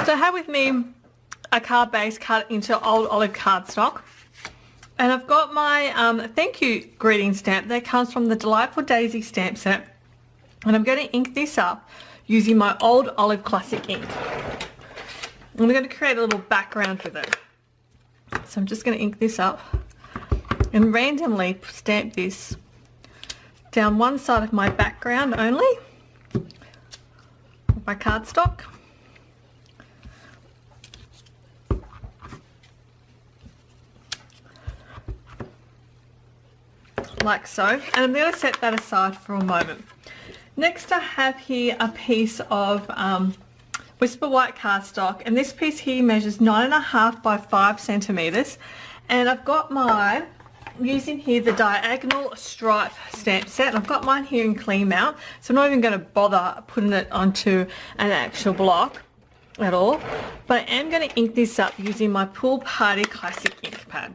So I have with me a card base cut into old olive cardstock. And I've got my thank you greeting stamp that comes from the Delightful Daisy stamp set. And I'm going to ink this up using my old olive classic ink. And we're going to create a little background with it. So I'm just going to ink this up and randomly stamp this down one side of my background only, of my cardstock. Like so, and I'm going to set that aside for a moment. Next I have here a piece of Whisper White cardstock, and this piece here measures 9.5 by 5 centimeters, and I've got mine using here the diagonal stripe stamp set. I've got mine here in clean mount, so I'm not even going to bother putting it onto an actual block at all, but I am going to ink this up using my Pool Party Classic ink pad.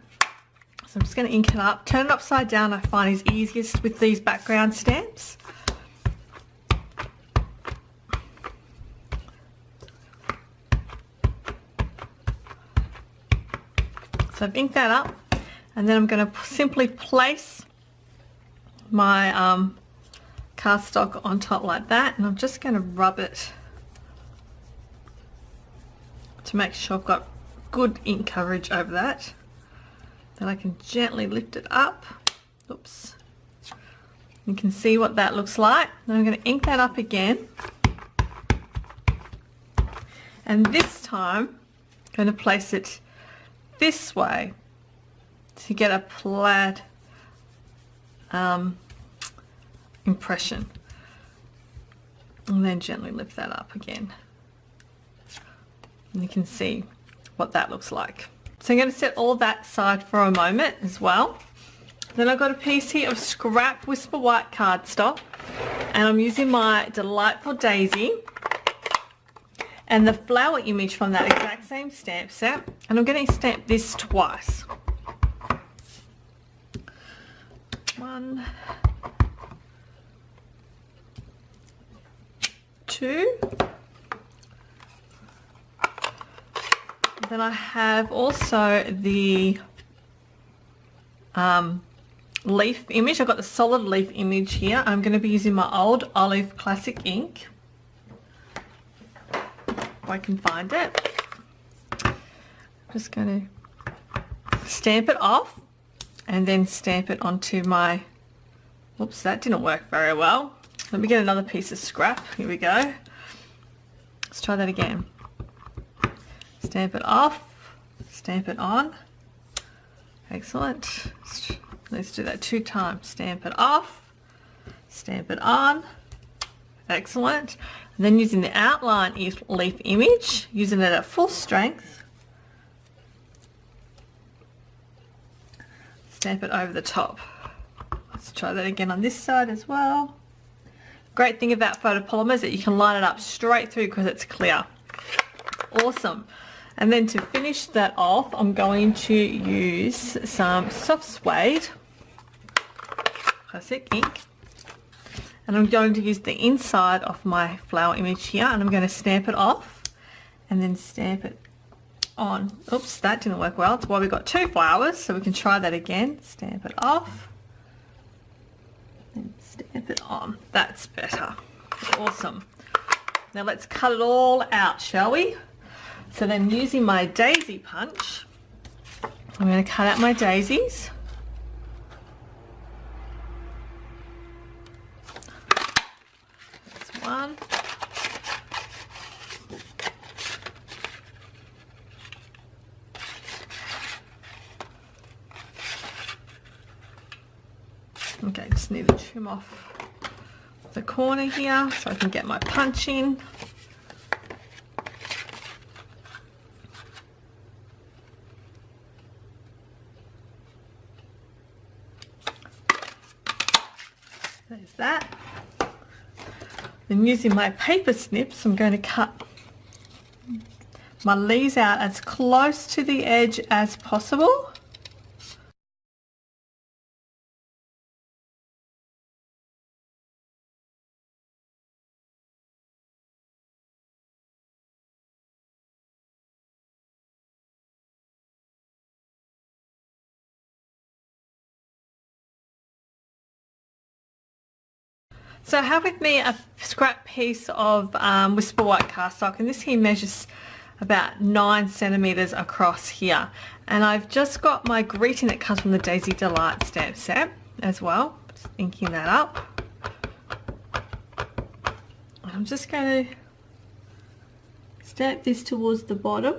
So I'm just going to ink it up, turn it upside down. I find is easiest with these background stamps. So I've inked that up, and then I'm going to simply place my cardstock on top like that, and I'm just going to rub it to make sure I've got good ink coverage over that. Then I can gently lift it up. Oops. You can see what that looks like. Then I'm going to ink that up again. And this time I'm going to place it this way to get a plaid impression. And then gently lift that up again. And you can see what that looks like. So I'm going to set all that aside for a moment as well. Then I've got a piece here of scrap Whisper White cardstock, and I'm using my Delightful Daisy and the flower image from that exact same stamp set, and I'm going to stamp this twice. 1, 2. Then I have also the leaf image. I've got the solid leaf image here. I'm going to be using my old olive classic ink, if I can find it. I'm just going to stamp it off and then stamp it onto my, whoops, that didn't work very well. Let me get another piece of scrap. Here we go. Let's try that again. Stamp it off, stamp it on. Excellent. Let's do that 2 times. Stamp it off, stamp it on. Excellent. And then using the outline leaf image, using it at full strength, stamp it over the top. Let's try that again on this side as well. Great thing about photopolymer is that you can line it up straight through because it's clear. Awesome. And then to finish that off, I'm going to use some soft suede classic ink, and I'm going to use the inside of my flower image here, and I'm going to stamp it off and then stamp it on. Oops, that didn't work well. That's why we got 2 flowers, so we can try that again. Stamp it off and stamp it on. That's better. Awesome. Now let's cut it all out, shall we? So then, using my daisy punch, I'm going to cut out my daisies. That's one. Okay, just need to trim off the corner here so I can get my punch in. There's that. Then using my paper snips, I'm going to cut my leaves out as close to the edge as possible. So I have with me a scrap piece of Whisper White cardstock, and this here measures about 9 centimeters across here. And I've just got my greeting that comes from the Daisy Delight stamp set as well. Just inking that up. I'm just going to stamp this towards the bottom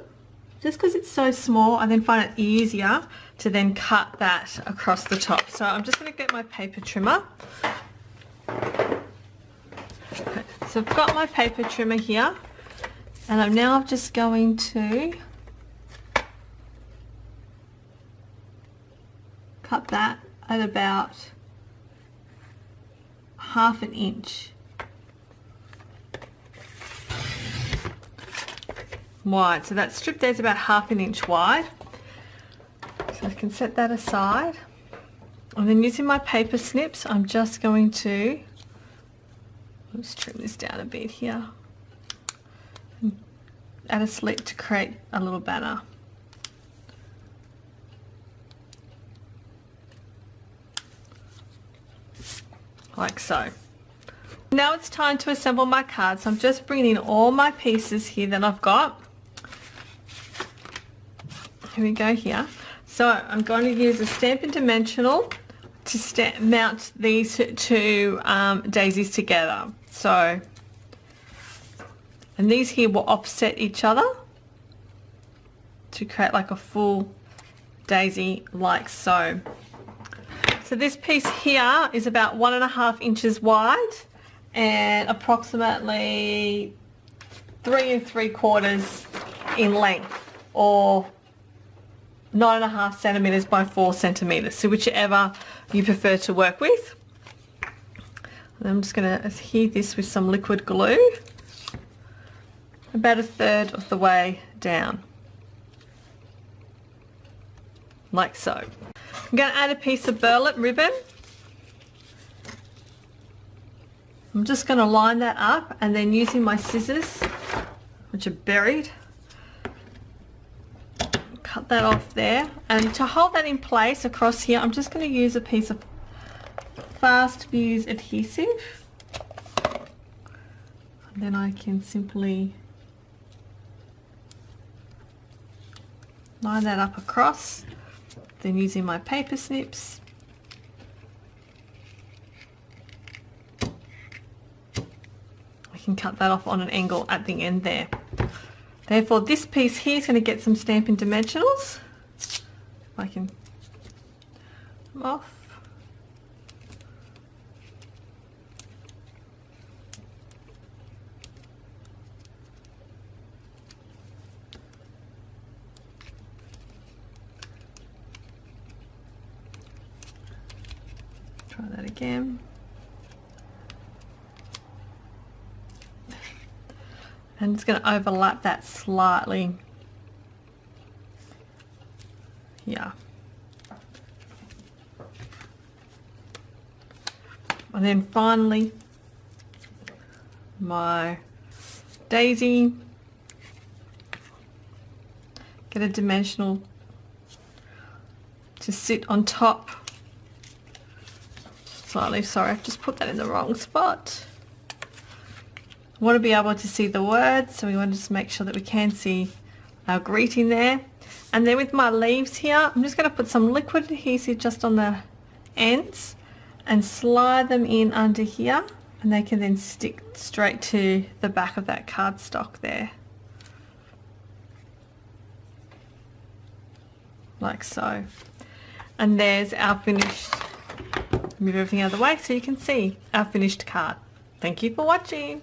just because it's so small. I then find it easier to then cut that across the top. So I'm just going to get my paper trimmer. Okay, so I've got my paper trimmer here, and I'm now just going to cut that at about 1/2 inch wide. So that strip there is about 1/2 inch wide. So I can set that aside. And then using my paper snips, I'm just going to, let's trim this down a bit here, and add a slit to create a little banner. Like so. Now it's time to assemble my card. So I'm just bringing in all my pieces here that I've got. Here we go here. So I'm going to use a Stampin' Dimensional to mount these two daisies together. So, and these here will offset each other to create like a full daisy like so. So this piece here is about 1.5 inches wide and approximately 3 3/4 in length, or 9.5 centimeters by 4 centimeters. So whichever you prefer to work with. And I'm just going to adhere this with some liquid glue about 1/3 of the way down, like so. I'm going to add a piece of burlap ribbon. I'm just going to line that up, and then using my scissors, which are buried, cut that off there. And to hold that in place across here, I'm just going to use a piece of fast fuse adhesive, and then I can simply line that up across. Then using my paper snips, I can cut that off on an angle at the end there. Therefore this piece here is going to get some Stampin' Dimensionals. I can come off. Try that again. And it's going to overlap that slightly here. And then finally my daisy, get a dimensional to sit on top. Slightly, sorry, I've just put that in the wrong spot. I want to be able to see the words, so we want to just make sure that we can see our greeting there. And then with my leaves here, I'm just going to put some liquid adhesive just on the ends and slide them in under here, and they can then stick straight to the back of that cardstock there, like so. And there's our finished, move everything out of the way so you can see our finished card. Thank you for watching.